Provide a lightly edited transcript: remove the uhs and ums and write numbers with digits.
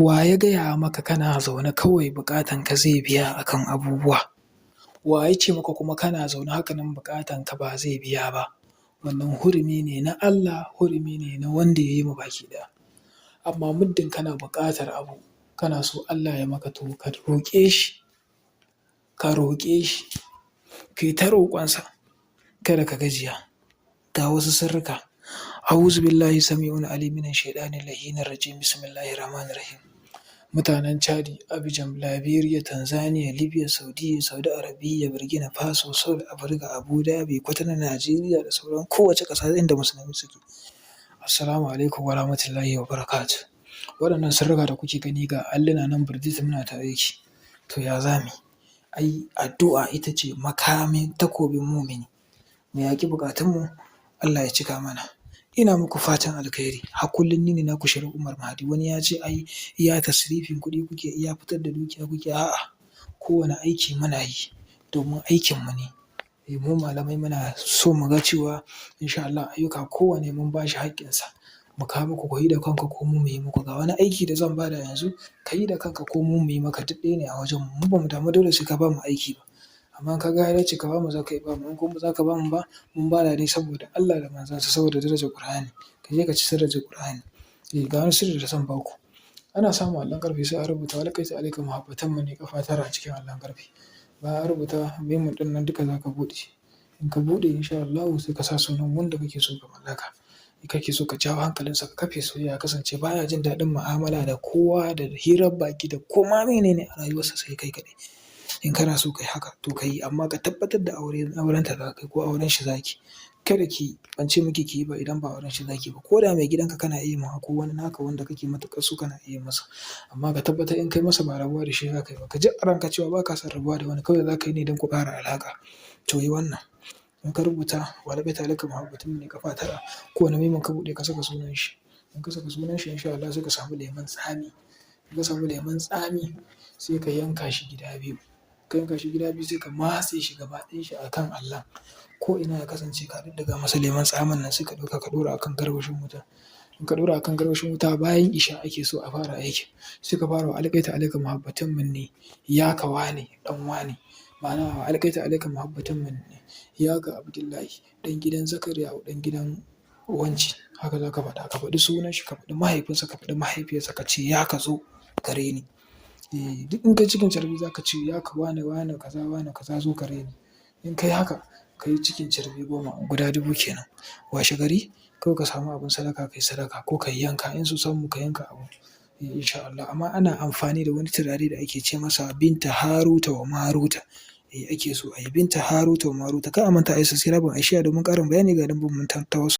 Wa ya gaya maka kana zaune kawai buƙatanka zai biya akan abubuwa? Wa ya ce maka kuma kana zaune haka nan buƙatanka ba zai biya ba? Wannan hurumi ne na Allah, hurumi ne na wanda ya yi mu baki ɗaya. Amma muddin kana buƙatar abu, kana so Allah ya maka to ka roƙe shi, ka roƙe shi, kai ta roƙonsa, kada ka gajiya. Ga wasu sirrika. A'uzu billahi sami'un alim minash shaitanir la'inir rajim. Bismillahir rahmanir rahim. Mutanen Chadi, Abidjan, Liberia, Tanzania, Libya, Saudiyya, Saudi Arabiyya, Burkina Faso, South Africa, Abu Dhabi, Kwatana, Najeriya da sauran kowace ƙasa inda musulmai suke. Assalamu alaikum wa rahmatullahi wa barakatuh. Waɗannan sirrika da kuke gani ga alluna nan birjit muna ta aiki. To ya za mu yi? Ai addu'a ita ce makamin takobin mumini. Mu yaƙi buƙatunmu, Allah ya cika mana. Ina muku fatan alkhairi. Har kullum ni ne naku Sharif Umar Mahdi. Wani ya ce ai iya tasrifin kuɗi kuke, iya fitar da dukiya kuke. A'a, kowane aiki muna yi domin aikinmu ne. Mu malamai muna so mu ga cewa in sha Allah ayyuka kowane mun ba shi haƙƙinsa. Mu kawo muku ku yi da kanku ko mu yi muku. Ga wani aiki da zan ba da yanzu, ka yi da kanka ko mu yi maka duk ɗaya ne a wajenmu. Mu ba mu damu dole sai ka ba mu aiki ba. Amma in ka ga ya dace ka ba mu za ka iya ba mu. In kuma ba za ka ba mu ba, mun ba da ne saboda Allah da Manzonsa, saboda darajar Ƙur'ani. Ka je ka ci darajar Ƙur'ani. Ga wani sirri da zan ba ku. Ana samun allon ƙarfe sai a rubuta wa laƙaita alaika muhabbatan mu ne ƙafa tara a cikin allon ƙarfe. Bayan an rubuta memun ɗin nan duka za ka buɗe. In ka buɗe in sha Allahu sai ka sa sunan wanda kake so ka mallaka. Kake so ka jawo hankalinsa ka kafe soyayya ya kasance baya jin daɗin mu'amala da kowa da hirar baki da koma mene ne a rayuwarsa sai kai kaɗai. In kana so ka yi haka to ka yi, amma ka tabbatar da aurenta za ka yi ko auren shi za ki. Kada ki yi, ban ce miki ki yi ba idan ba auren shi za ki yi ba. Ko da mai gidanka kana iya ma ko wani naka wanda kake matuƙar so kana iya masa. Amma ka tabbatar in kai masa ba rabuwa da shi za ka yi ba. Ka ji a ranka cewa ba ka son rabuwa da wani, kawai za ka yi ne don ku ƙara alaƙa. To yi wannan. In ka rubuta wa laƙaita alaika muhabbatan mu ne ƙafa tara, kowane memun ka buɗe ka saka sunan shi. In ka saka sunan shi in sha Allah sai ka samu lemon tsami. In ka samu lemon tsami sai ka yanka shi gida biyu. Ka yanka shi gida biyu sai ka matse shi gaba ɗayan shi a kan allon. Ko ina ya kasance ka ɗiɗɗiga masa lemon tsamin nan sai ka ɗauka ka ɗora a kan garwashin wuta. In ka ɗora a kan garwashin wuta bayan isha ake so a fara aikin. Sai ka fara wa laƙaita alaika muhabbatan mu ne ya ka wane ɗan wane. Ma'ana wa laƙaita alaika muhabbatan mu ne ya ga Abdullahi ɗan gidan Zakariya ɗan gidan wance. Haka za ka faɗa. Ka faɗi sunan shi, ka faɗi mahaifinsa, ka faɗi mahaifiyarsa, ka ce ya ka zo gare ni. Duk in kai cikin carbi za ka ce ya ka wane kaza zo gare ni. In kai haka ka yi cikin carbi 10 guda 1000 kenan. Washe gari kawai ka samu abin sadaka ka yi sadaka ko ka yi yanka in so samu ka yanka abu. In sha Allah. Amma ana amfani da wani turare da ake ce masa binta Haruta wa Maruta. Ake so a yi binta Haruta wa Maruta. Kar a manta a yi subscribing a share domin ƙarin bayani ga lambobin mu ta wasu.